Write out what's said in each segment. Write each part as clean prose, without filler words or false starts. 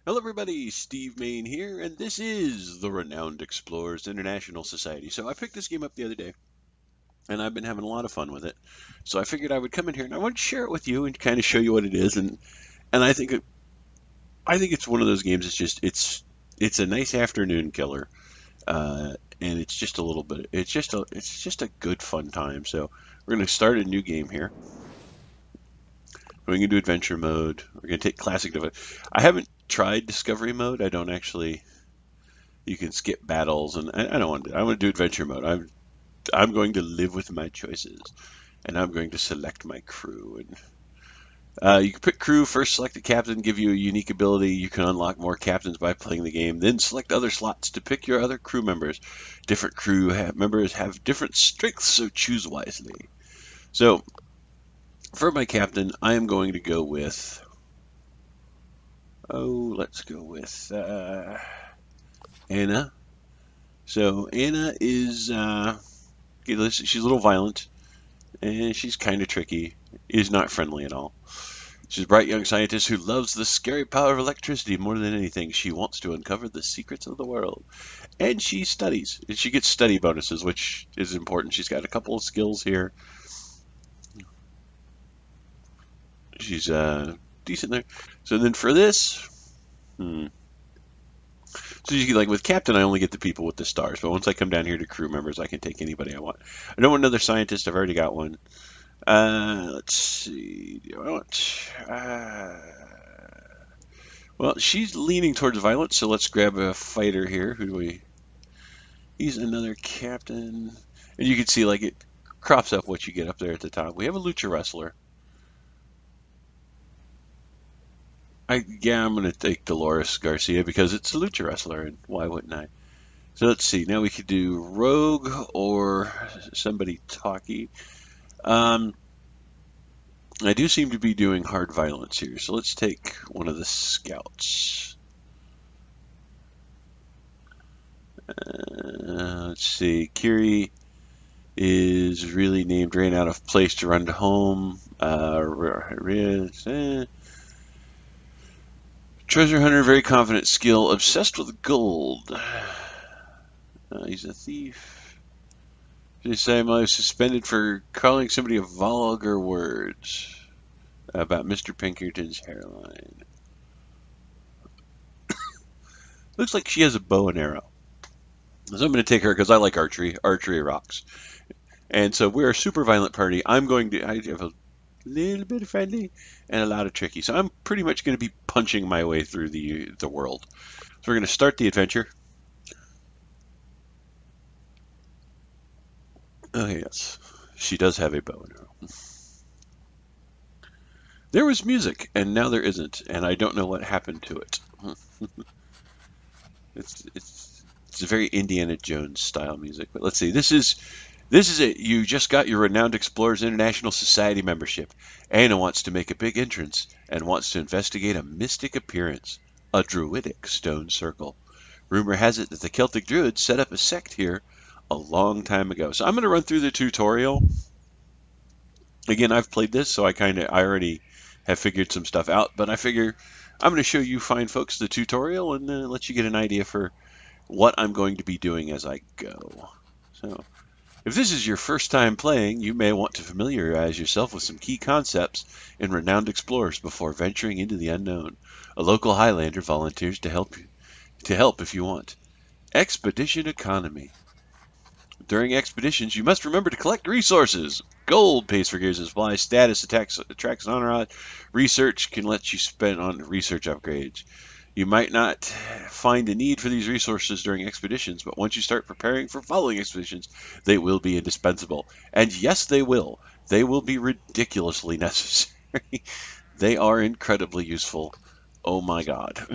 Hello everybody, Steve Mayne here, and this is the Renowned Explorers International Society. So I picked this game up the other day, and I've been having a lot of fun with it. So I figured I would come in here and I want to share it with you and kind of show you what it is. And I think it's one of those games. It's a nice afternoon killer, and it's just a little bit. It's just a good fun time. So we're going to start a new game here. We're going to do adventure mode. We're going to take classic. I haven't tried discovery mode. I don't actually. You can skip battles, and I don't want to. I want to do adventure mode. I'm going to live with my choices, and I'm going to select my crew. And you can pick crew first. Select a captain, give you a unique ability. You can unlock more captains by playing the game. Then select other slots to pick your other crew members. Different members have different strengths, so choose wisely. So for my captain, I am going to go with. Oh, let's go with Anna. So Anna is she's a little violent, and she's kind of tricky. Is not friendly at all. She's a bright young scientist who loves the scary power of electricity more than anything. She wants to uncover the secrets of the world, and she studies. And she gets study bonuses, which is important. She's got a couple of skills here. She's decent there. So then for this, so you can, like with Captain, I only get the people with the stars. But once I come down here to crew members, I can take anybody I want. I don't want another scientist. I've already got one. Let's see. Do I want? Well, she's leaning towards violence, so let's grab a fighter here. Who do we? He's another captain, and you can see like it crops up what you get up there at the top. We have a lucha wrestler. I'm gonna take Dolores Garcia because it's a lucha wrestler, and why wouldn't I? So let's see. Now we could do rogue or somebody talky. Um, I do seem to be doing hard violence here, so let's take one of the scouts. Let's see. Kiri is really named ran out of place to run to home. Treasure hunter, very confident skill, obsessed with gold. He's a thief. They say I was suspended for calling somebody vulgar words about Mr. Pinkerton's hairline. Looks like she has a bow and arrow. So I'm going to take her because I like archery. Archery rocks. And so we're a super violent party. I have a little bit of friendly and a lot of tricky. So I'm pretty much going to be punching my way through the world. So we're going to start the adventure. Oh yes, she does have a bow and arrow. There was music, and now there isn't, and I don't know what happened to it. It's a very Indiana Jones style music. But let's see. This is it. You just got your Renowned Explorers International Society membership. Anna wants to make a big entrance and wants to investigate a mystic appearance, a druidic stone circle. Rumor has it that the Celtic Druids set up a sect here a long time ago. So I'm going to run through the tutorial. Again, I've played this, so I already have figured some stuff out, but I figure I'm going to show you fine folks the tutorial and let you get an idea for what I'm going to be doing as I go. So if this is your first time playing, you may want to familiarize yourself with some key concepts in Renowned Explorers before venturing into the unknown. A local Highlander volunteers to help if you want. Expedition economy. During expeditions, you must remember to collect resources. Gold pays for gears and supplies. Status attracts honor. Research can let you spend on research upgrades. You might not find a need for these resources during expeditions, but once you start preparing for following expeditions, they will be indispensable. And yes, they will. They will be ridiculously necessary. They are incredibly useful. Oh my God.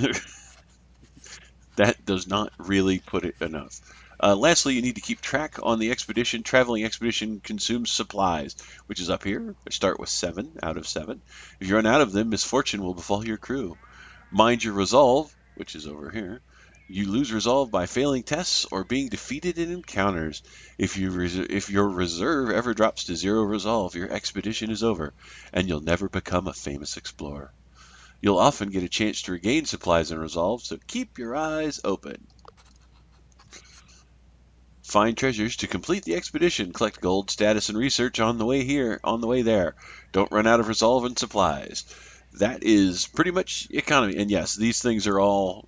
That does not really put it enough. Lastly, you need to keep track on the expedition. Traveling expedition consumes supplies, which is up here. Start with 7 out of 7. If you run out of them, misfortune will befall your crew. Mind your resolve, which is over here. You lose resolve by failing tests or being defeated in encounters. If your reserve ever drops to 0 resolve, your expedition is over, and you'll never become a famous explorer. You'll often get a chance to regain supplies and resolve, so keep your eyes open. Find treasures to complete the expedition. Collect gold, status, and research on the way here, on the way there. Don't run out of resolve and supplies. That is pretty much economy. And yes, these things are all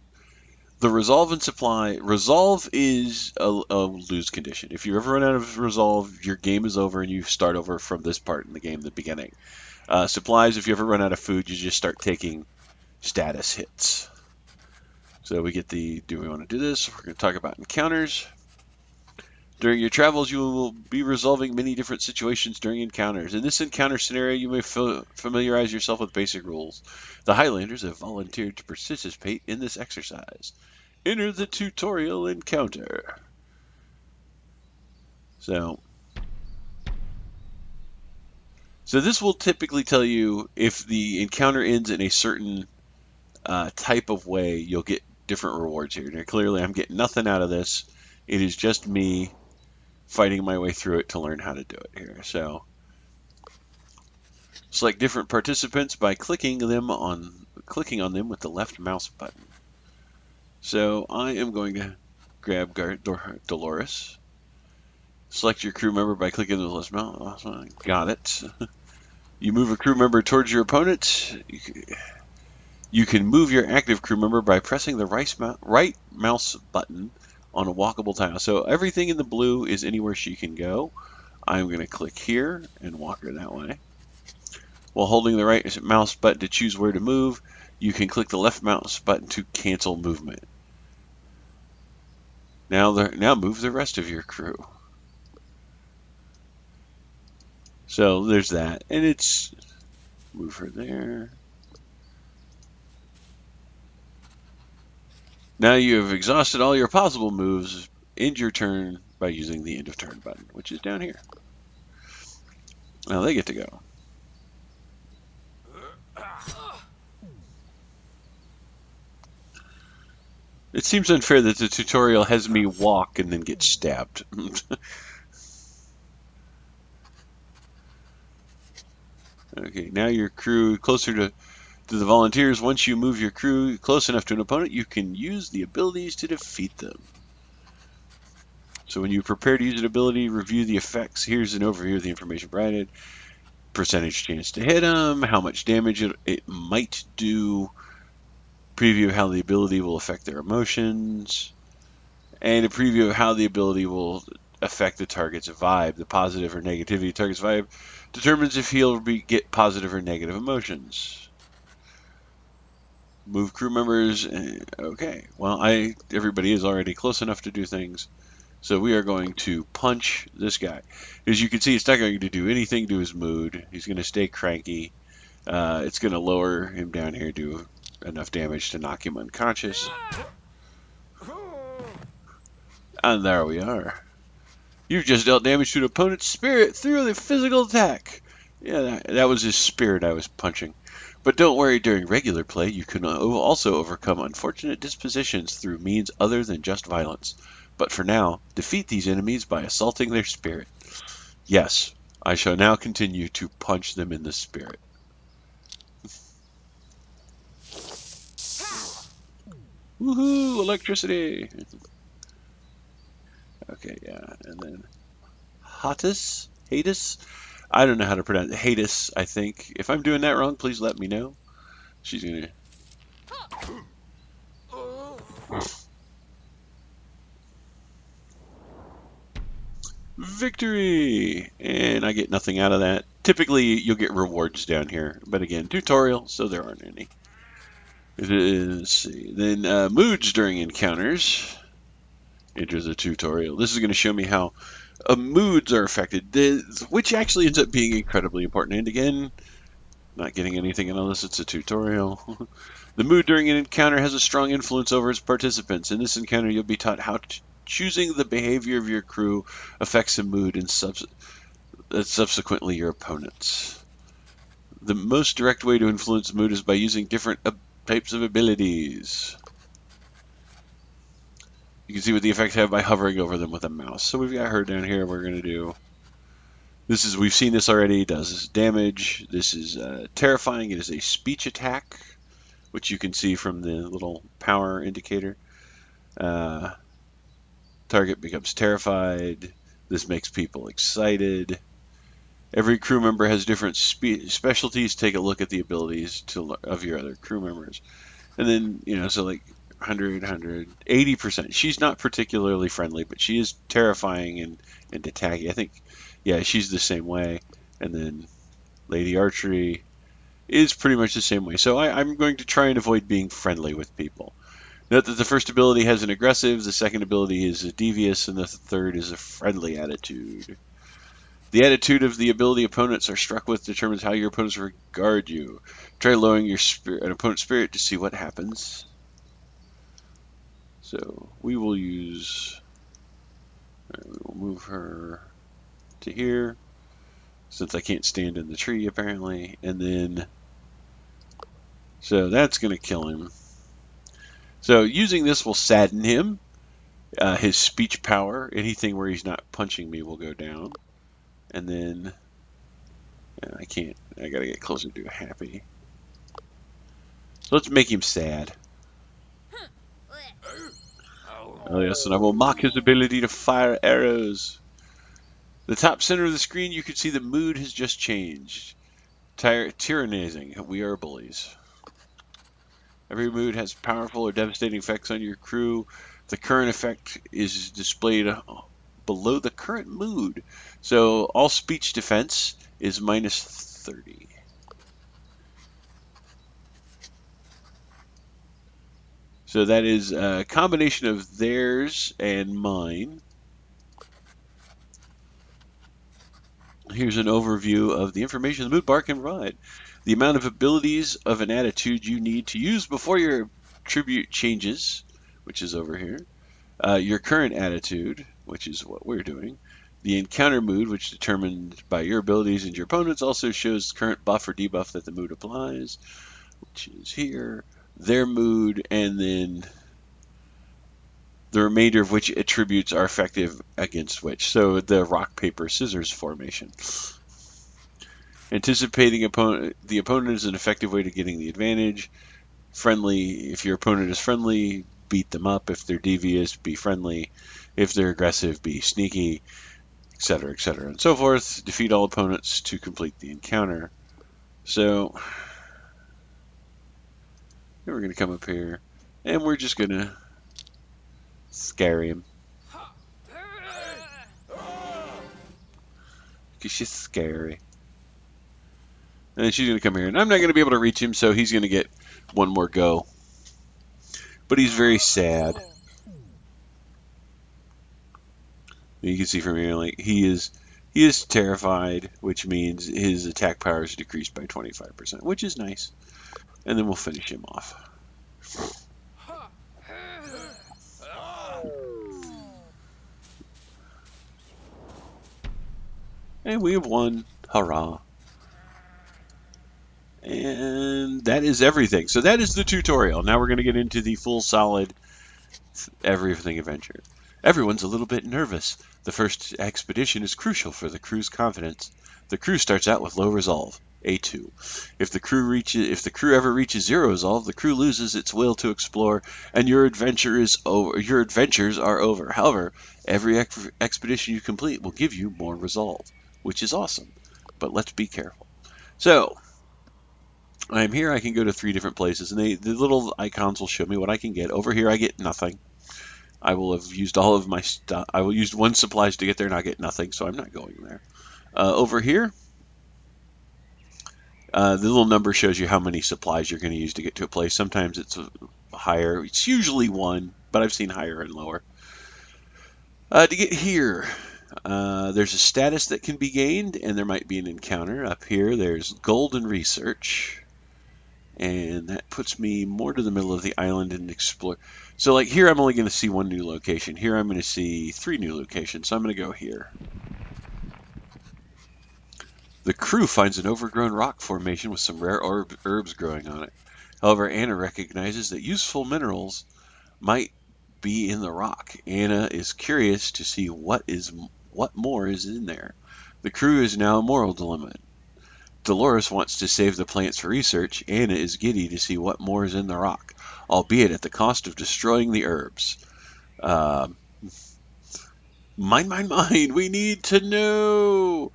the resolve and supply. Resolve is a lose condition. If you ever run out of resolve, your game is over and you start over from this part in the game, the beginning. Supplies, if you ever run out of food, you just start taking status hits. So we get the, do we want to do this? We're going to talk about encounters. During your travels, you will be resolving many different situations during encounters. In this encounter scenario, you may familiarize yourself with basic rules. The Highlanders have volunteered to participate in this exercise. Enter the tutorial encounter. So this will typically tell you if the encounter ends in a certain type of way, you'll get different rewards here. Now, clearly, I'm getting nothing out of this. It is just me fighting my way through it to learn how to do it here. So select different participants by clicking on them with the left mouse button. So I am going to grab Dolores. Select your crew member by clicking the left mouse. Got it. You move a crew member towards your opponent. You can move your active crew member by pressing the right mouse button on a walkable tile. So everything in the blue is anywhere she can go. I'm going to click here and walk her that way. While holding the right mouse button to choose where to move, you can click the left mouse button to cancel movement. Now move the rest of your crew. So there's that, and it's move her there. Now you have exhausted all your possible moves. End your turn by using the end of turn button, which is down here. Now they get to go. It seems unfair that the tutorial has me walk and then get stabbed. Okay, now your crew closer to the volunteers. Once you move your crew close enough to an opponent, you can use the abilities to defeat them. So when you prepare to use an ability, review the effects. Here's an overview of the information provided. Percentage chance to hit them, how much damage it might do, preview of how the ability will affect their emotions, and a preview of how the ability will affect the target's vibe. The positive or negativity of the target's vibe determines if he'll get positive or negative emotions. Move crew members. Okay, well, everybody is already close enough to do things. So we are going to punch this guy. As you can see, it's not going to do anything to his mood. He's going to stay cranky. It's going to lower him down here, do enough damage to knock him unconscious. And there we are. You've just dealt damage to an opponent's spirit through the physical attack. Yeah, that was his spirit I was punching. But don't worry, during regular play, you can also overcome unfortunate dispositions through means other than just violence. But for now, defeat these enemies by assaulting their spirit. Yes, I shall now continue to punch them in the spirit. Woohoo! Electricity! Okay, yeah, and then Hades? I don't know how to pronounce it. Hades, I think. If I'm doing that wrong, please let me know. She's gonna... Victory! And I get nothing out of that. Typically, you'll get rewards down here. But again, tutorial, so there aren't any. Let's see. Then moods during encounters. Enter the tutorial. This is going to show me how moods are affected, which actually ends up being incredibly important. And again, not getting anything unless it's a tutorial. The mood during an encounter has a strong influence over its participants. In this encounter, you'll be taught how choosing the behavior of your crew affects the mood and subsequently your opponents. The most direct way to influence mood is by using different types of abilities. You can see what the effects have by hovering over them with a mouse. So we've got her down here. We're going to do... we've seen this already. It does damage. This is terrifying. It is a speech attack. which you can see from the little power indicator. Target becomes terrified. This makes people excited. Every crew member has different specialties. Take a look at the abilities of your other crew members. And then, so like 100, 80%. She's not particularly friendly, but she is terrifying and attacking. I think, yeah, she's the same way. And then Lady Archery is pretty much the same way. So I'm going to try and avoid being friendly with people. Note that the first ability has an aggressive, the second ability is a devious, and the third is a friendly attitude. The attitude of the ability opponents are struck with determines how your opponents regard you. Try lowering an opponent's spirit to see what happens. So we will move her to here, since I can't stand in the tree apparently, and then, so that's going to kill him. So using this will sadden him. His speech power, anything where he's not punching me, will go down. And then, I gotta get closer to happy. So let's make him sad. Oh yes, and I will mock his ability to fire arrows. The top center of the screen, you can see the mood has just changed. Tyrannizing. We are bullies. Every mood has powerful or devastating effects on your crew. The current effect is displayed below the current mood. So all speech defense is minus 30. So that is a combination of theirs and mine. Here's an overview of the information the mood bar can provide. The amount of abilities of an attitude you need to use before your attribute changes, which is over here. Your current attitude, which is what we're doing. The encounter mood, which is determined by your abilities and your opponents, also shows current buff or debuff that the mood applies, which is here. Their mood, and then the remainder of which attributes are effective against which. So the rock, paper, scissors formation. Anticipating the opponent is an effective way to getting the advantage. Friendly, if your opponent is friendly, beat them up. If they're devious, be friendly. If they're aggressive, be sneaky, etc., and so forth. Defeat all opponents to complete the encounter. So we're going to come up here, and we're just going to scare him. Because she's scary. And then she's going to come here, and I'm not going to be able to reach him, so he's going to get one more go. But he's very sad. You can see from here, like, he is terrified, which means his attack power is decreased by 25%, which is nice. And then we'll finish him off. And we have won. Hurrah. And that is everything. So that is the tutorial. Now we're going to get into the full solid everything adventure. Everyone's a little bit nervous. The first expedition is crucial for the crew's confidence. The crew starts out with low resolve, A2. If the crew ever reaches zero resolve, the crew loses its will to explore, and your adventures are over. However, every expedition you complete will give you more resolve, which is awesome. But let's be careful. So I'm here. I can go to 3 different places, and the little icons will show me what I can get. Over here, I get nothing. I will have used all of my stuff. I will use 1 supplies to get there, and I get nothing, so I'm not going there. Over here, the little number shows you how many supplies you're going to use to get to a place. Sometimes it's higher. It's usually 1, but I've seen higher and lower. To get here, there's a status that can be gained, and there might be an encounter. Up here, there's golden research. And that puts me more to the middle of the island and explore. So like here I'm only going to see 1 new location. Here I'm going to see 3 new locations. So I'm going to go here. The crew finds an overgrown rock formation with some rare herbs growing on it. However, Anna recognizes that useful minerals might be in the rock. Anna is curious to see what more is in there. The crew is now a moral dilemma. Dolores wants to save the plants for research. Anna is giddy to see what more is in the rock, albeit at the cost of destroying the herbs. Uh, mine, we need to know.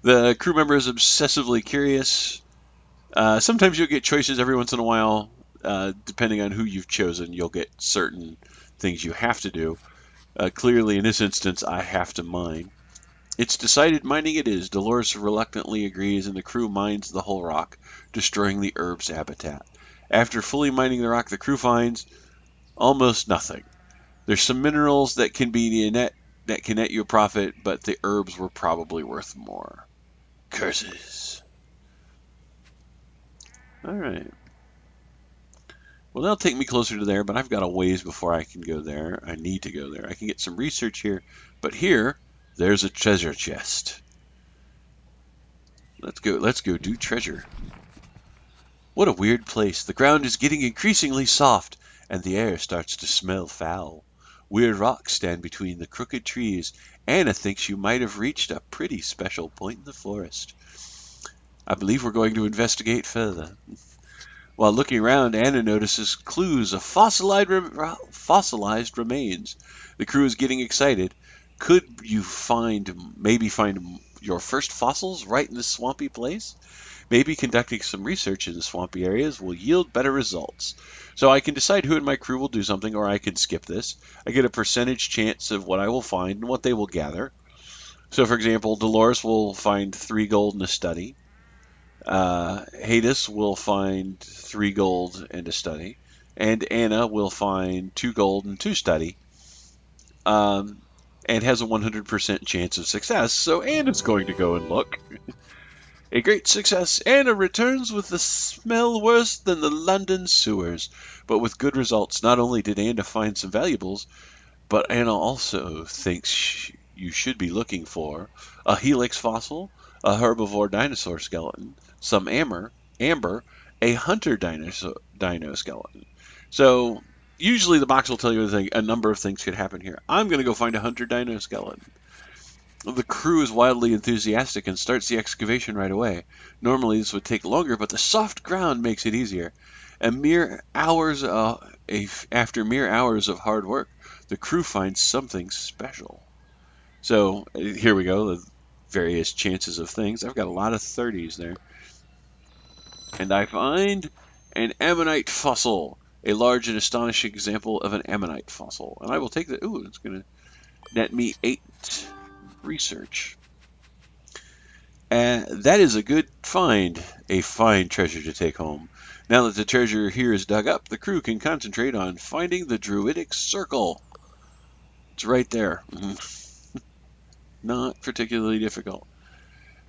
The crew member is obsessively curious. Sometimes you'll get choices every once in a while. Depending on who you've chosen, you'll get certain things you have to do. Clearly, in this instance, I have to mine. It's decided mining it is. Dolores reluctantly agrees, and the crew mines the whole rock, destroying the herb's habitat. After fully mining the rock, the crew finds almost nothing. There's some minerals that can net you a profit, but the herbs were probably worth more. Curses. All right. Well, that'll take me closer to there, but I've got a ways before I can go there. I need to go there. I can get some research here, but here, there's a treasure chest. Let's go do treasure. What a weird place. The ground is getting increasingly soft, and the air starts to smell foul. Weird rocks stand between the crooked trees. Anna thinks you might have reached a pretty special point in the forest. I believe we're going to investigate further. While looking around, Anna notices clues of fossilized remains. The crew is getting excited. Could you maybe find your first fossils right in this swampy place? Maybe conducting some research in the swampy areas will yield better results. So I can decide who in my crew will do something, or I can skip this. I get a percentage chance of what I will find and what they will gather. So, for example, Dolores will find 3 gold and a study. Hades will find 3 gold and a study, and Anna will find 2 gold and 2 study, and has a 100% chance of success, so Anna's going to go and look. A great success. Anna returns with the smell worse than the London sewers, but with good results. Not only did Anna find some valuables, but Anna also thinks you should be looking for a helix fossil, a herbivore dinosaur skeleton, some amber, a hunter dino skeleton. So usually the box will tell you a number of things could happen here. I'm going to go find a hunter dino skeleton. The crew is wildly enthusiastic and starts the excavation right away. Normally this would take longer, but the soft ground makes it easier. After mere hours of hard work, the crew finds something special. So here we go, the various chances of things. I've got a lot of 30s there. And I find an ammonite fossil, a large and astonishing example of an ammonite fossil. And I will take that. Ooh, it's going to net me 8 research. That is a good find, a fine treasure to take home. Now that the treasure here is dug up, the crew can concentrate on finding the Druidic Circle. It's right there. Not particularly difficult.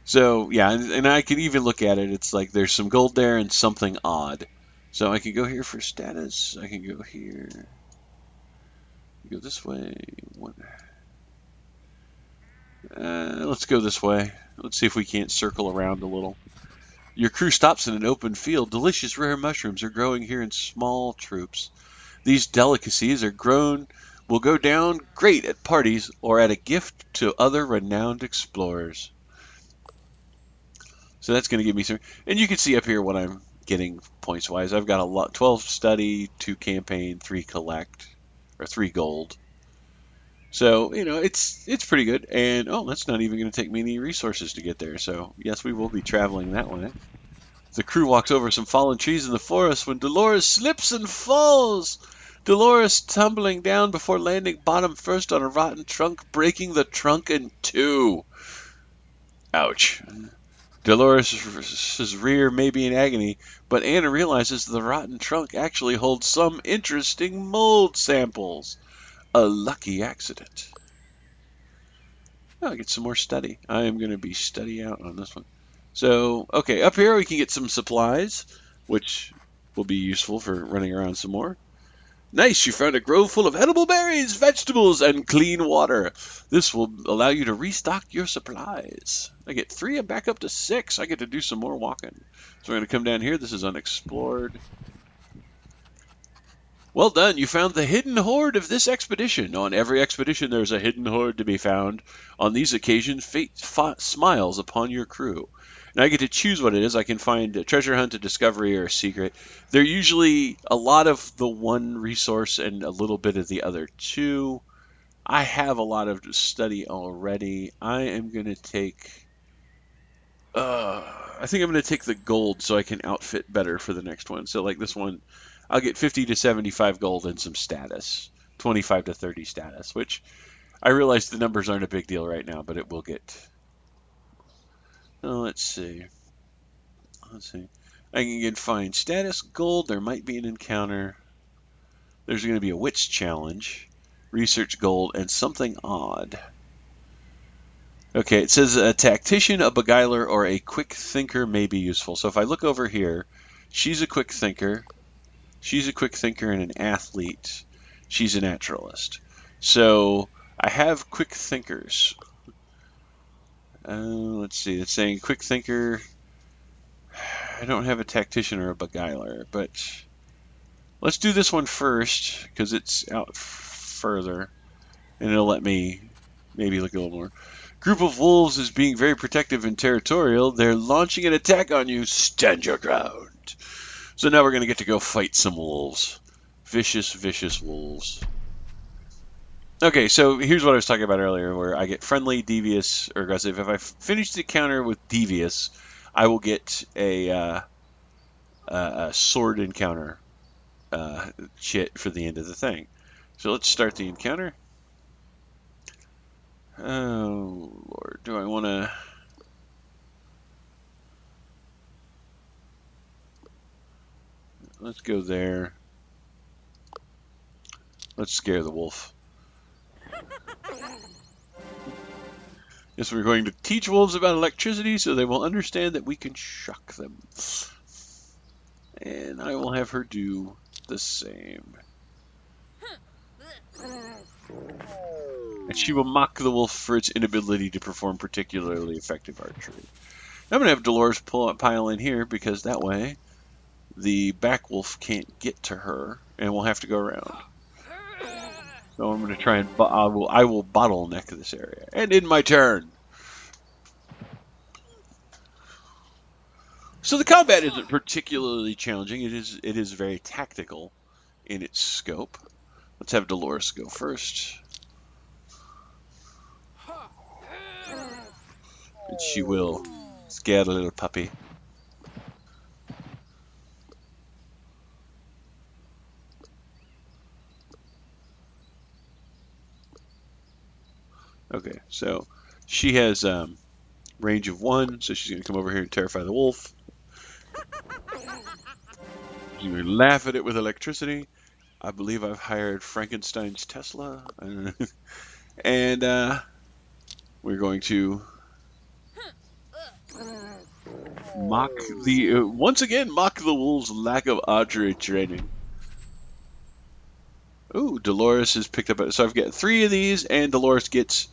So, yeah, and I can even look at it. It's like there's some gold there and something odd. So I can go here for status. I can go here. Go this way. Let's go this way. Let's see if we can't circle around a little. Your crew stops in an open field. Delicious rare mushrooms are growing here in small troops. These delicacies will go down great at parties or at a gift to other renowned explorers. So that's going to give me some, and you can see up here what I'm getting points wise. I've got a lot: 12 study, 2 campaign, 3 collect, or 3 gold. So, it's pretty good. And, that's not even going to take me any resources to get there. So, yes, we will be traveling that way. The crew walks over some fallen trees in the forest when Dolores slips and falls. Dolores tumbling down before landing bottom first on a rotten trunk, breaking the trunk in 2. Ouch. Dolores' rear may be in agony, but Anna realizes the rotten trunk actually holds some interesting mold samples. A lucky accident. I'll get some more study. I am going to be study out on this one. So, okay, up here we can get some supplies, which will be useful for running around some more. Nice, you found a grove full of edible berries, vegetables, and clean water. This will allow you to restock your supplies. I get 3 and back up to 6. I get to do some more walking. So we're going to come down here. This is unexplored. Well done, you found the hidden hoard of this expedition. On every expedition there is a hidden hoard to be found. On these occasions, fate smiles upon your crew. And I get to choose what it is. I can find a treasure hunt, a discovery, or a secret. They're usually a lot of the one resource and a little bit of the other two. I have a lot of study already. I am going to take... I think I'm going to take the gold so I can outfit better for the next one. So like this one, I'll get 50 to 75 gold and some status. 25 to 30 status, which I realize the numbers aren't a big deal right now, but it will get... Oh, let's see. I can find status gold. There might be an encounter. There's going to be a wits challenge, research gold, and something odd. Okay, it says a tactician, a beguiler, or a quick thinker may be useful. So if I look over here, she's a quick thinker. She's a quick thinker and an athlete. She's a naturalist. So I have quick thinkers. Let's see. It's saying quick thinker. I don't have a tactician or a beguiler, but let's do this one first because it's out further, and it'll let me maybe look a little more. Group of wolves is being very protective and territorial. They're launching an attack on you. Stand your ground. So now we're going to get to go fight some wolves. Vicious, vicious wolves. Okay, so here's what I was talking about earlier, where I get friendly, devious, or aggressive. If I finish the counter with devious, I will get a sword encounter shit for the end of the thing. So let's start the encounter. Oh, Lord, do I want to... Let's go there. Let's scare the wolf. Yes, we're going to teach wolves about electricity so they will understand that we can shock them. And I will have her do the same. And she will mock the wolf for its inability to perform particularly effective archery. I'm going to have Dolores pile in here because that way the back wolf can't get to her and we'll have to go around. So I'm going to try and I will bottleneck this area. And in my turn. So the combat isn't particularly challenging. It is very tactical in its scope. Let's have Dolores go first. And she will scare the little puppy. Okay, so she has range of 1, so she's going to come over here and terrify the wolf. She's going to laugh at it with electricity. I believe I've hired Frankenstein's Tesla. And we're going to mock once again, mock the wolf's lack of archery training. Ooh, Dolores has picked up. So I've got 3 of these, and Dolores gets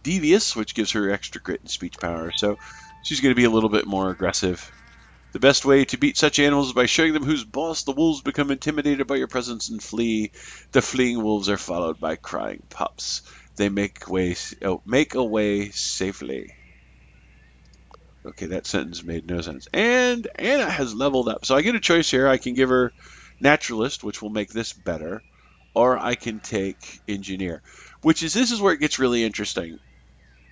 devious, which gives her extra grit and speech power. So she's going to be a little bit more aggressive. The best way to beat such animals is by showing them who's boss. The wolves become intimidated by your presence and flee. The fleeing wolves are followed by crying pups. They make away safely. Okay, that sentence made no sense. And Anna has leveled up. So I get a choice here. I can give her Naturalist, which will make this better. Or I can take Engineer. This is where it gets really interesting.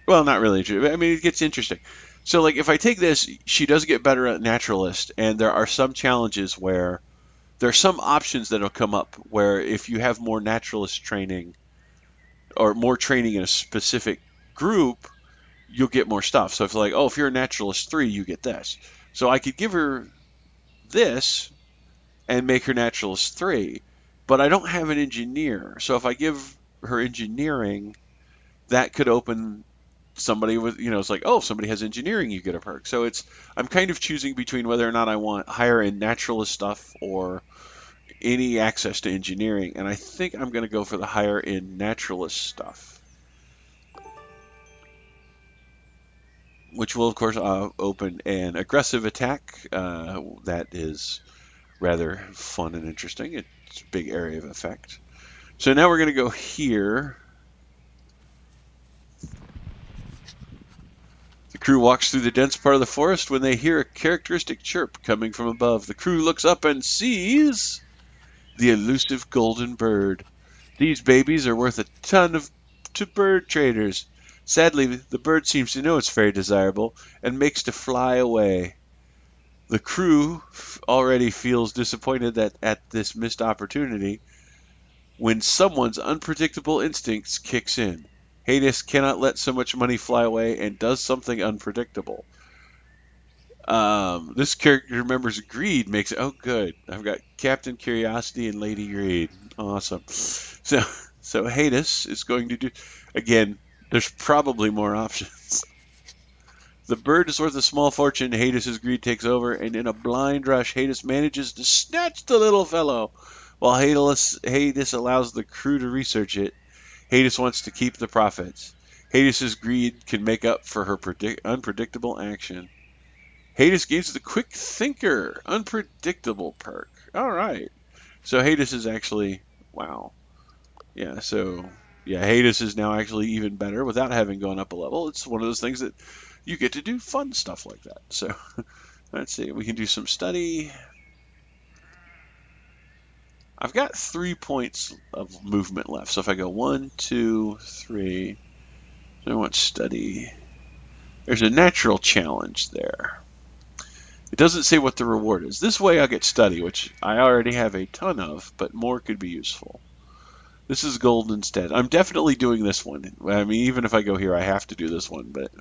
Well, not really interesting. I mean, it gets interesting. So, like, if I take this, she does get better at Naturalist. And there are some challenges where there are some options that will come up where if you have more Naturalist training or more training in a specific group, you'll get more stuff. So if like, oh, if you're a Naturalist 3, you get this. So I could give her this and make her Naturalist 3, but I don't have an Engineer. So if I give her Engineering, that could open somebody with, it's like, oh, if somebody has Engineering, you get a perk. So I'm kind of choosing between whether or not I want higher in Naturalist stuff or any access to Engineering, and I think I'm going to go for the higher in Naturalist stuff. Which will, of course, open an aggressive attack that is rather fun and interesting. It's a big area of effect. So now we're going to go here. crew walks through the dense part of the forest when they hear a characteristic chirp coming from above. The crew looks up and sees the elusive golden bird. These babies are worth a ton to bird traders. Sadly, the bird seems to know it's very desirable and makes to fly away. The crew already feels disappointed at this missed opportunity when someone's unpredictable instincts kicks in. Hades cannot let so much money fly away and does something unpredictable. This character remembers greed makes it. Oh, good. I've got Captain Curiosity and Lady Greed. Awesome. So Hades is going to do. Again, there's probably more options. The bird is worth a small fortune. Hades' greed takes over, and in a blind rush, Hades manages to snatch the little fellow. While Hades allows the crew to research it, Hades wants to keep the profits. Hades' greed can make up for her unpredictable action. Hades gains the Quick Thinker, unpredictable perk. All right. So Hades is actually, wow. Yeah, so, yeah, Hades is now actually even better without having gone up a level. It's one of those things that you get to do fun stuff like that. So, let's see. We can do some study. I've got 3 points of movement left. So if I go 1, 2, 3, I want study. There's a natural challenge there. It doesn't say what the reward is. This way I'll get study, which I already have a ton of, but more could be useful. This is gold instead. I'm definitely doing this one. I mean, even if I go here, I have to do this one, but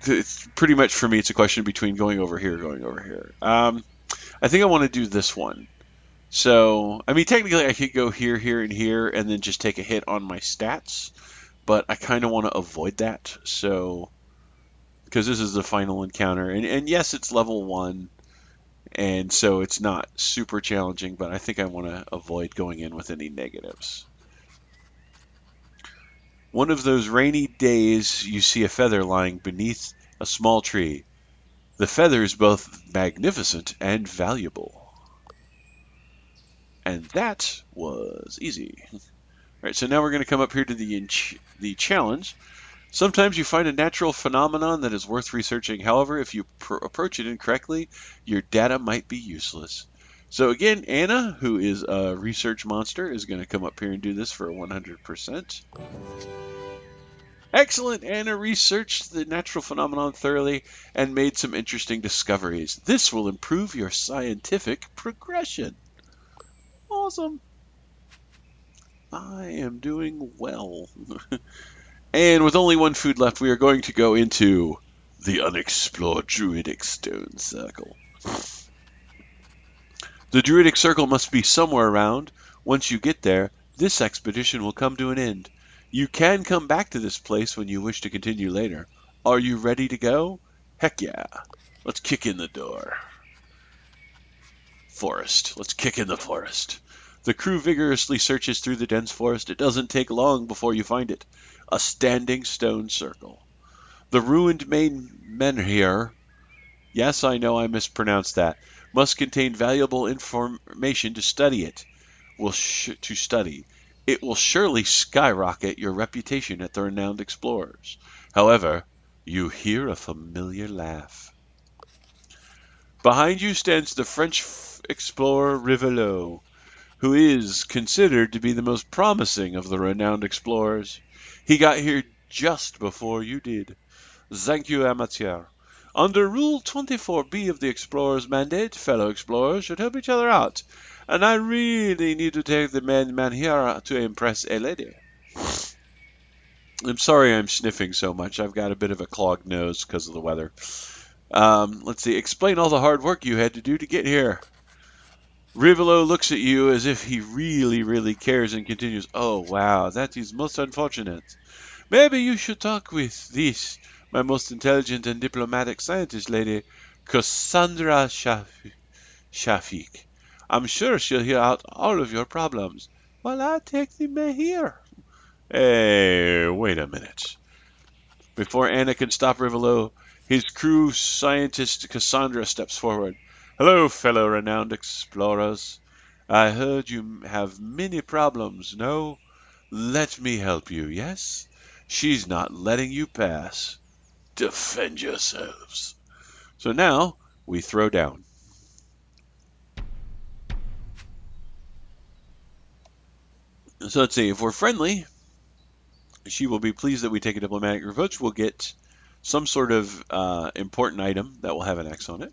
it's pretty much for me, it's a question between going over here or going over here. I think I want to do this one. So, I mean, technically I could go here, here, and here, and then just take a hit on my stats, but I kind of want to avoid that. So, because this is the final encounter, and yes, it's level 1, and so it's not super challenging, but I think I want to avoid going in with any negatives. One of those rainy days, you see a feather lying beneath a small tree. The feather is both magnificent and valuable. And that was easy. All right, so now we're going to come up here to the challenge. Sometimes you find a natural phenomenon that is worth researching. However, if you approach it incorrectly, your data might be useless. So again, Anna, who is a research monster, is going to come up here and do this for 100%. Excellent! Anna researched the natural phenomenon thoroughly and made some interesting discoveries. This will improve your scientific progression. Awesome! I am doing well. And with only 1 food left, we are going to go into the unexplored Druidic Stone Circle. The Druidic Circle must be somewhere around. Once you get there, this expedition will come to an end. You can come back to this place when you wish to continue later. Are you ready to go? Heck yeah. Let's kick in the door. Forest. Let's kick in the forest. The crew vigorously searches through the dense forest. It doesn't take long before you find it. A standing stone circle. The ruined Mayne here, yes, I know I mispronounced that, must contain valuable information to study it. It will surely skyrocket your reputation at the renowned explorers. However, you hear a familiar laugh. Behind you stands the French explorer Rivelot, who is considered to be the most promising of the renowned explorers. He got here just before you did. Thank you, amateur. Under Rule 24B of the Explorer's Mandate, fellow explorers should help each other out, and I really need to take the man here to impress a lady. I'm sorry I'm sniffing so much. I've got a bit of a clogged nose because of the weather. Let's see. Explain all the hard work you had to do to get here. Rivelot looks at you as if he really, really cares and continues, "Oh, wow, that is most unfortunate. Maybe you should talk with this, my most intelligent and diplomatic scientist lady, Cassandra Shafik. I'm sure she'll hear out all of your problems, while I take the man here." Hey, wait a minute. Before Anna can stop Rivelot, his crew scientist Cassandra steps forward. "Hello, fellow renowned explorers. I heard you have many problems. No? Let me help you, yes? She's not letting you pass. Defend yourselves. So now we throw down. So let's see, if we're friendly, she will be pleased that we take a diplomatic approach. We'll get some sort of important item that will have an X on it.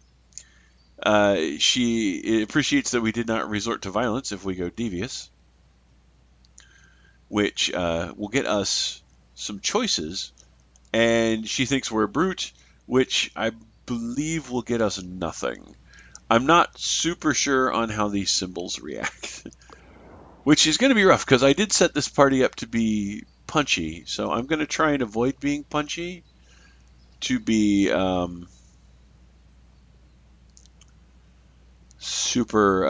She appreciates that we did not resort to violence if we go devious, which will get us some choices. And she thinks we're a brute, which I believe will get us nothing. I'm not super sure on how these symbols react, which is going to be rough because I did set this party up to be punchy. So I'm going to try and avoid being punchy to be super.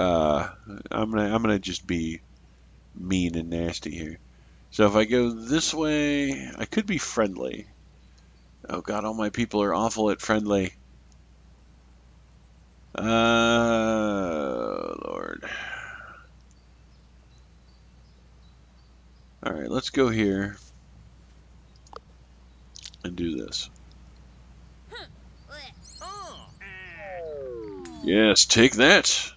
I'm gonna just be mean and nasty here. So if I go this way, I could be friendly. Oh God, all my people are awful at friendly. Lord. All right, let's go here and do this. Yes, take that.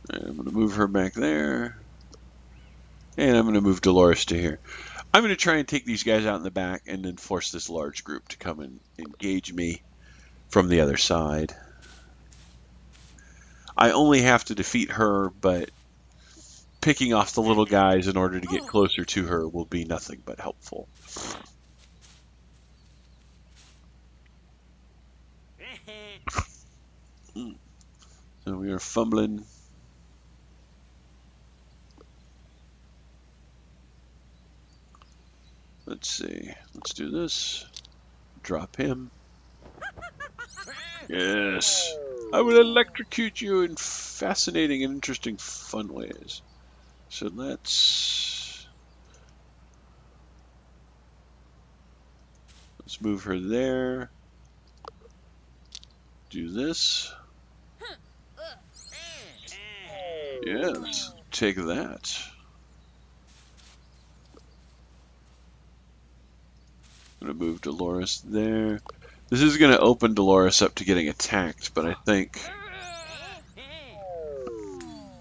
And I'm going to move her back there. And I'm going to move Dolores to here. I'm going to try and take these guys out in the back and then force this large group to come and engage me from the other side. I only have to defeat her, but picking off the little guys in order to get closer to her will be nothing but helpful. So we are fumbling. Let's see. Let's do this. Drop him. Yes. I will electrocute you in fascinating and interesting fun ways. So let's move her there. Do this. Yes. Take that. I'm going to move Dolores there. This is going to open Dolores up to getting attacked, but I think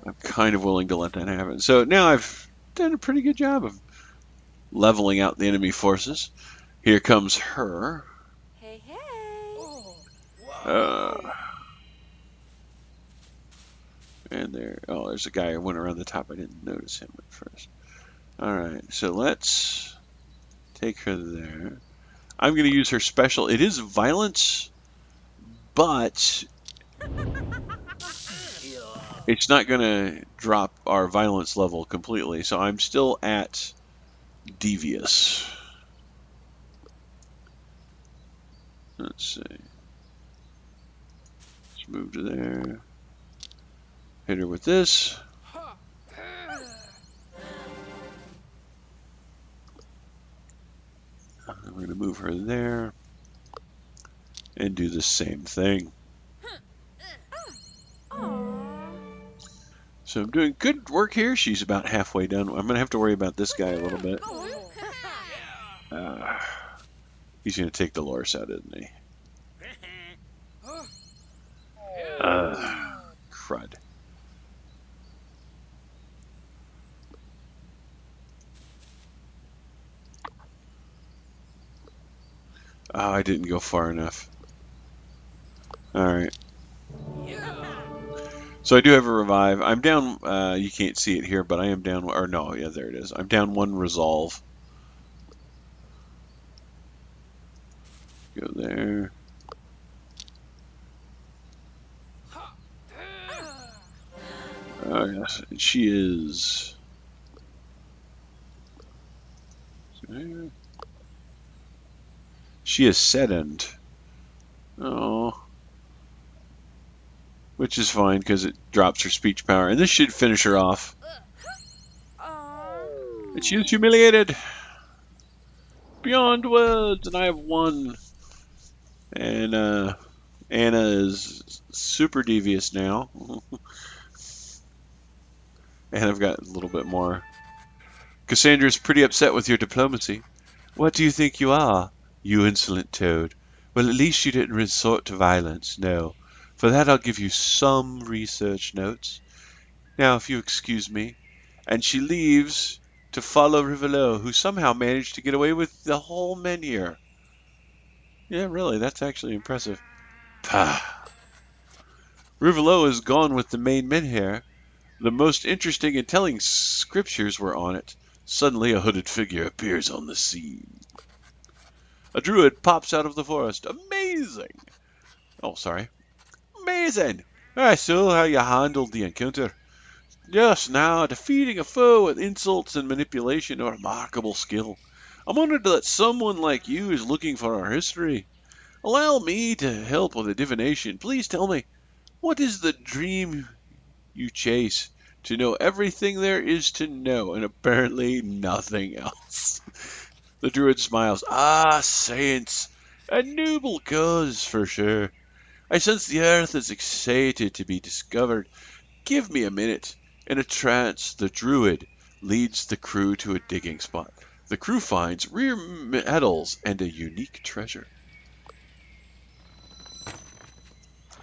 I'm kind of willing to let that happen. So now I've done a pretty good job of leveling out the enemy forces. Here comes her. Hey, hey. And there, oh, there's a guy who went around the top. I didn't notice him at first. All right, so let's take her there. I'm going to use her special. It is violence, but it's not going to drop our violence level completely. So I'm still at devious. Let's see. Let's move to there. Hit her with this. I'm going to move her there and do the same thing. So I'm doing good work here. She's about halfway done. I'm going to have to worry about this guy a little bit. He's going to take Dolores out, isn't he? Crud. Oh, I didn't go far enough. Alright. So I do have a revive. I'm down, you can't see it here, but I am down, or no, yeah, there it is. I'm down one resolve. Go there. Oh, yes, and she is... She is saddened. Oh. Which is fine, because it drops her speech power. And this should finish her off. And she is humiliated. Beyond words, and I have won. And Anna is super devious now. And I've got a little bit more. Cassandra's pretty upset with your diplomacy. What do you think you are, you insolent toad? Well, at least you didn't resort to violence, no. For that I'll give you some research notes. Now, if you excuse me. And she leaves to follow Rivelo, who somehow managed to get away with the whole menhir. Yeah, really, that's actually impressive. Pah! Rivelo is gone with the main menhir. The most interesting and telling scriptures were on it. Suddenly a hooded figure appears on the scene. A druid pops out of the forest. Amazing! Oh, sorry. Amazing! I saw how you handled the encounter. Just now, defeating a foe with insults and manipulation, a remarkable skill. I'm honored that someone like you is looking for our history. Allow me to help with a divination. Please tell me, what is the dream you chase? To know everything there is to know, and apparently nothing else. The druid smiles. Ah, science. A noble cause, for sure. I sense the earth is excited to be discovered. Give me a minute. In a trance, the druid leads the crew to a digging spot. The crew finds rare metals and a unique treasure.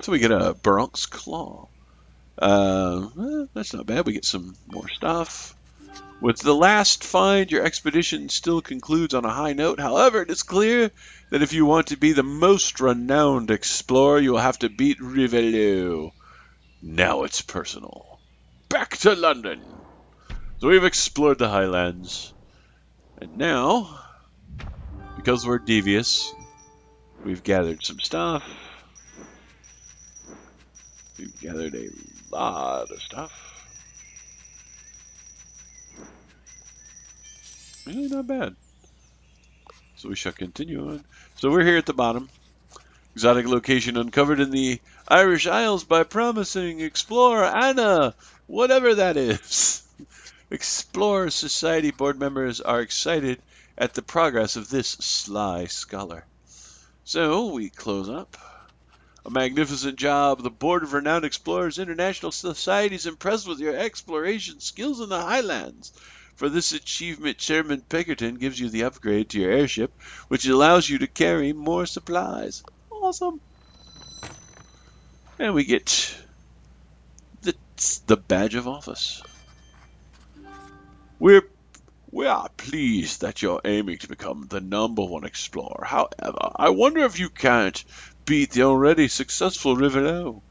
So we get a Bronx Claw. That's not bad. We get some more stuff. With the last find, your expedition still concludes on a high note. However, it is clear that if you want to be the most renowned explorer, you will have to beat Rivelu. Now it's personal. Back to London. So we've explored the Highlands. And now, because we're devious, we've gathered some stuff. We've gathered a lot of stuff. Really not bad. So we shall continue on. So we're here at the bottom. Exotic location uncovered in the Irish Isles by promising explorer Anna, whatever that is. Explorer Society board members are excited at the progress of this sly scholar. So we close up. A magnificent job. The Board of Renowned Explorers International Society is impressed with your exploration skills in the Highlands. For this achievement, Chairman Pinkerton gives you the upgrade to your airship, which allows you to carry more supplies. Awesome. And we get the badge of office. We are pleased that you're aiming to become the #1 explorer. However, I wonder if you can't beat the already successful Rivelo.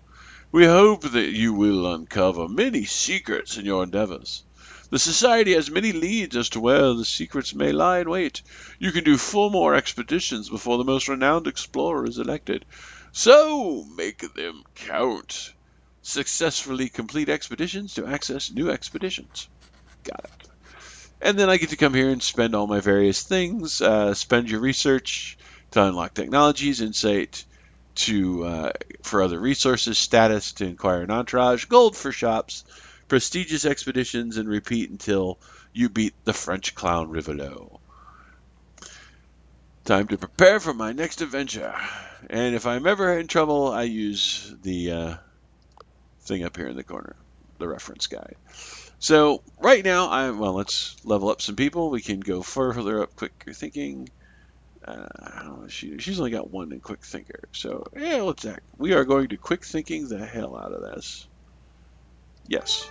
We hope that you will uncover many secrets in your endeavors. The Society has many leads as to where the secrets may lie in wait. You can do 4 more expeditions before the most renowned explorer is elected. So, make them count. Successfully complete expeditions to access new expeditions. Got it. And then I get to come here and spend all my various things. Spend your research to unlock technologies, insight for other resources, status to inquire an entourage, gold for shops, prestigious expeditions, and repeat until you beat the French clown Rivelo. Time to prepare for my next adventure. And if I'm ever in trouble, I use the thing up here in the corner, the reference guide. So right now, let's level up some people. We can go further up quick thinking. She's only got 1 in quick thinker. So yeah, we are going to quick thinking the hell out of this. Yes.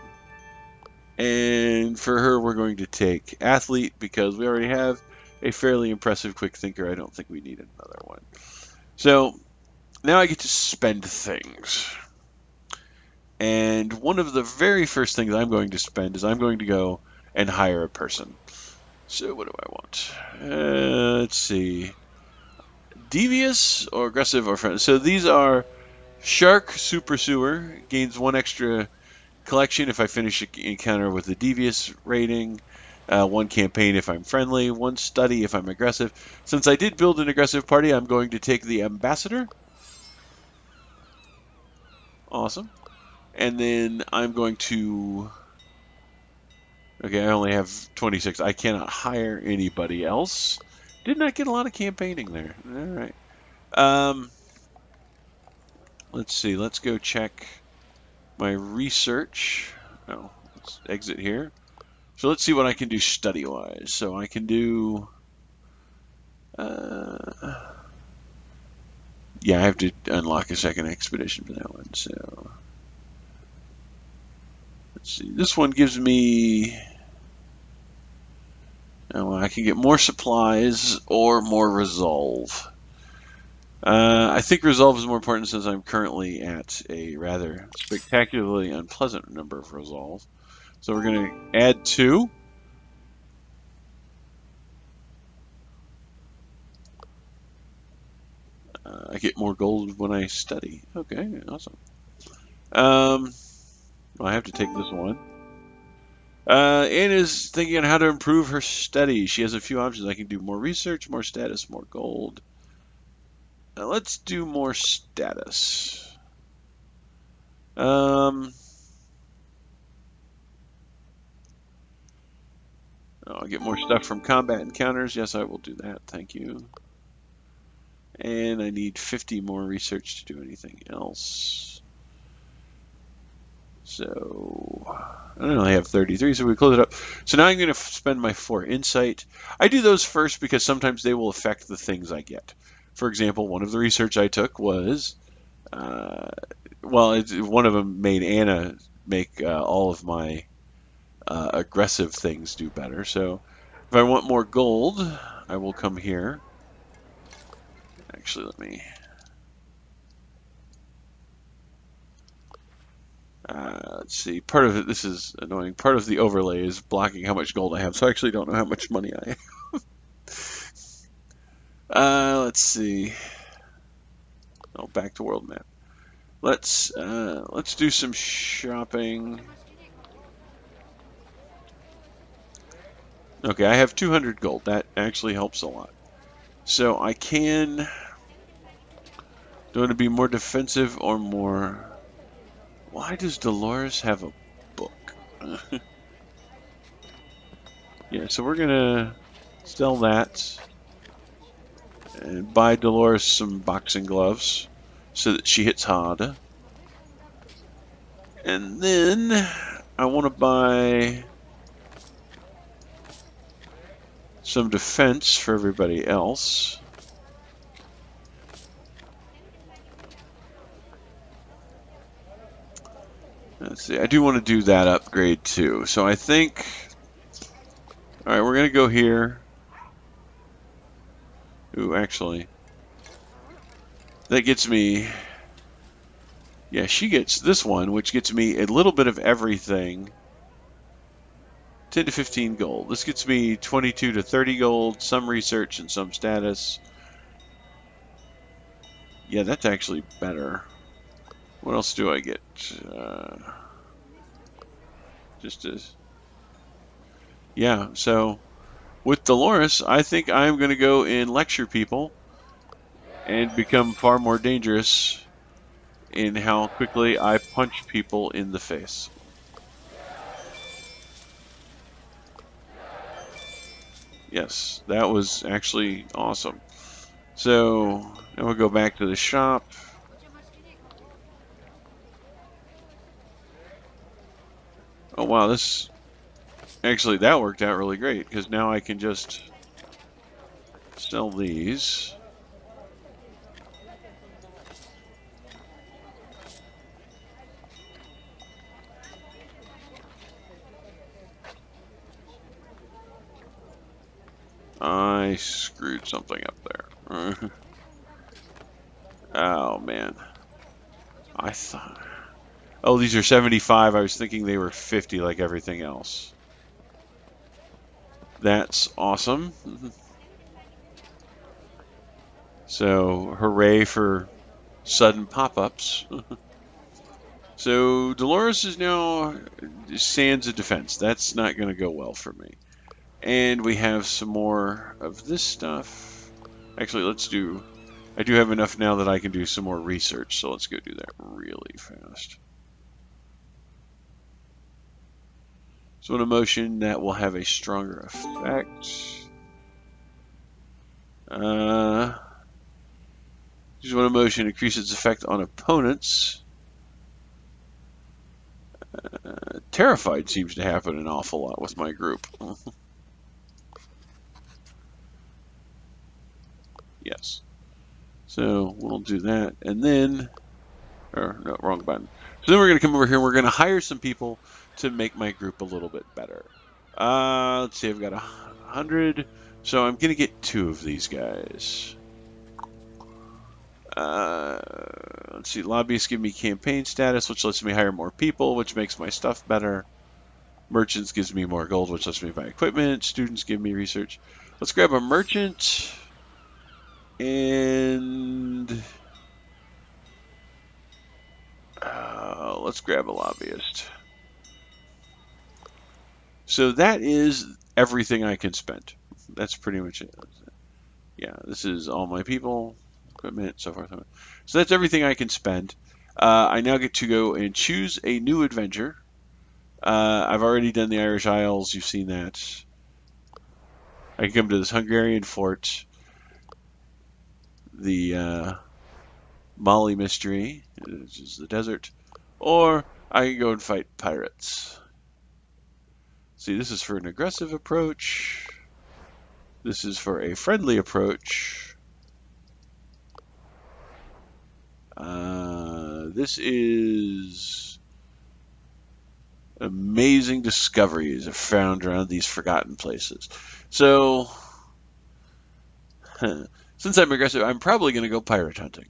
And for her, we're going to take athlete because we already have a fairly impressive quick thinker. I don't think we need another one. So now I get to spend things. And one of the very first things I'm going to spend is I'm going to go and hire a person. So what do I want? Let's see. Devious or aggressive or friendly. So these are Shark Super Sewer. Gains 1 extra collection if I finish an encounter with a devious rating. 1 campaign if I'm friendly. 1 study if I'm aggressive. Since I did build an aggressive party, I'm going to take the ambassador. Awesome. And then I'm going to... Okay, I only have 26. I cannot hire anybody else. Did not get a lot of campaigning there. All right. Let's see. Let's go check my research. Oh, let's exit here. So let's see what I can do study-wise. So I can do... yeah, I have to unlock a second expedition for that one. So let's see. This one gives me... oh, I can get more supplies or more resolve. I think resolve is more important since I'm currently at a rather spectacularly unpleasant number of resolve. So we're going to add 2. I get more gold when I study. Okay, awesome. Well, I have to take this one. Anne is thinking on how to improve her study. She has a few options. I can do more research, more status, more gold. Let's do more status. I'll get more stuff from combat encounters. Yes, I will do that. Thank you. And I need 50 more research to do anything else. So I only have 33, so we close it up. So now I'm going to spend my 4 insight. I do those first because sometimes they will affect the things I get. For example, one of the research I took was, well, one of them made Anna make all of my aggressive things do better. So if I want more gold, I will come here. Actually, let me... let's see. Part of it, this is annoying. Part of the overlay is blocking how much gold I have, so I actually don't know how much money I have. Let's see. Oh, back to world map. Let's do some shopping. Okay, I have 200 gold. That actually helps a lot. So I can... do I want to be more defensive or more... Why does Dolores have a book? Yeah, so we're gonna sell that and buy Dolores some boxing gloves so that she hits hard. And then I want to buy some defense for everybody else. Let's see, I do want to do that upgrade too. So I think, all right, we're going to go here. Ooh, actually, that gets me, yeah, she gets this one, which gets me a little bit of everything. 10 to 15 gold. This gets me 22 to 30 gold, some research and some status. Yeah, that's actually better. What else do I get? Just as... yeah, so with Dolores, I think I'm going to go and lecture people and become far more dangerous in how quickly I punch people in the face. Yes, that was actually awesome. So now we'll go back to the shop. Oh wow, this actually, that worked out really great because now I can just sell these. I screwed something up there. Oh man. I thought... oh, these are 75. I was thinking they were 50 like everything else. That's awesome. So, hooray for sudden pop-ups. So, Dolores is now sands of defense. That's not going to go well for me. And we have some more of this stuff. Actually, let's do... I do have enough now that I can do some more research, so let's go do that really fast. So an emotion that will have a stronger effect. Use one emotion, increase its effect on opponents. Terrified seems to happen an awful lot with my group. Yes. So we'll do that, and then, or no, wrong button. So then we're going to come over here and we're going to hire some people to make my group a little bit better. Let's see, I've got 100, so I'm going to get 2 of these guys. Let's see, lobbyists give me campaign status, which lets me hire more people, which makes my stuff better. Merchants gives me more gold, which lets me buy equipment. Students give me research. Let's grab a merchant, and let's grab a lobbyist. So that is everything I can spend. That's pretty much it. Yeah, this is all my people, equipment, so forth. So that's everything I can spend. I now get to go and choose a new adventure. I've already done the Irish Isles. You've seen that. I can come to this Hungarian fort, the Mali mystery, which is the desert, or I can go and fight pirates. See, this is for an aggressive approach. This is for a friendly approach. This is amazing discoveries are found around these forgotten places. So, since I'm aggressive, I'm probably going to go pirate hunting.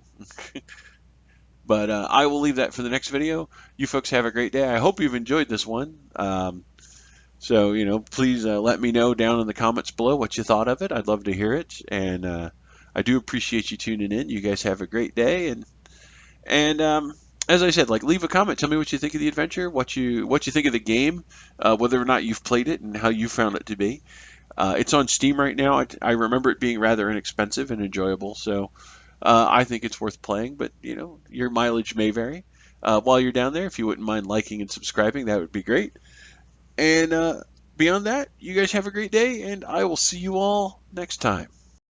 But I will leave that for the next video. You folks have a great day. I hope you've enjoyed this one. So, please let me know down in the comments below what you thought of it. I'd love to hear it. And I do appreciate you tuning in. You guys have a great day. And as I said, leave a comment. Tell me what you think of the adventure, what you think of the game, whether or not you've played it, and how you found it to be. It's on Steam right now. I remember it being rather inexpensive and enjoyable, so I think it's worth playing. But your mileage may vary. While you're down there, if you wouldn't mind liking and subscribing, that would be great. And beyond that, you guys have a great day, and I will see you all next time.